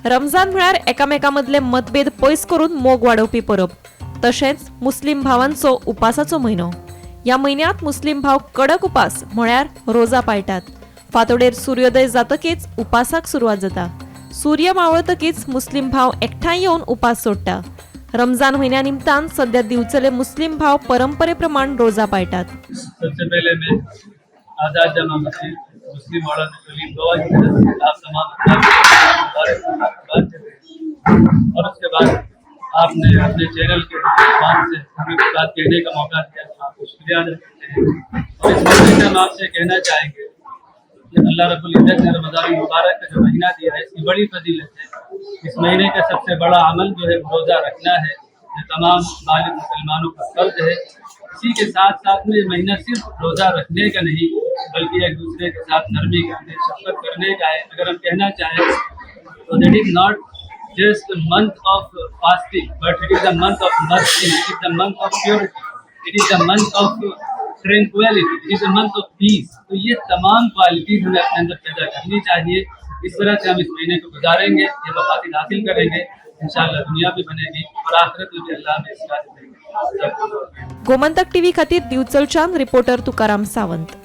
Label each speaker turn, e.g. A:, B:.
A: रमजान म्हळ्यार एकामेकांमदले मतभेद पयस करून मोग वाडोवपी परब, तशेंच मुस्लिम भावांचो उपासाचो म्हयनो। ह्या म्हयन्यांत मुस्लिम भाव कडक उपास म्हळ्यार रोजा पाळटात। फांतोडेर सूर्योदय जातकीच उपासाक सुरवात जाता। सूर्य मावळतकीच मुस्लिम भाव एकठांय येवन उपास सोडटा। रमजान म्हयन्या निमतान सध्या दिवचले मुस्लिम भाव परंपरे प्रमाण रोजा पाळटात।
B: सबसे पहले मैं आजाद जमा मस्जिद मुस्लिम औरत सलीम गवाह की तरफ से आप तमाम और उसके बाद आपने अपने चैनल के माध्यम से हमें बात कहने का मौका दिया, आपको शुक्रिया अदा करते हैं। और इस मौके से हम आपसे कहना चाहेंगे कि अल्लाह रब्बुल इज्जत ने रमज़ान मुबारक का जो महीना दिया है, इसकी बड़ी फजीलत है। इस महीने का सबसे बड़ा अमल जो है रोज़ा रखना है, जो तमाम बालिग मुसलमानों का फर्ज है। इसी के साथ साथ में ये महीना सिर्फ रोज़ा रखने का नहीं बल्कि एक दूसरे के साथ नरमी करने, शफ़क़त करने का है। अगर हम कहना चाहें तो that is not just a month of fasting, but it is a month of mercy, it is a month of purity, it is a month of tranquility, it is a month of peace। तो ये तमाम qualities हमें अपने अंदर पैदा करनी चाहिए। इस तरह से हम इस महीने को गुजारेंगे, ये मकासद हासिल करेंगे, इंशाअल्लाह दुनिया भी बनेगी और आखिरत में भी अल्लाह में इसका देंगे।
A: गोमंतक टीव्ही खातीर दिवचलच्यान रिपोर्टर तुकाराम सावंत।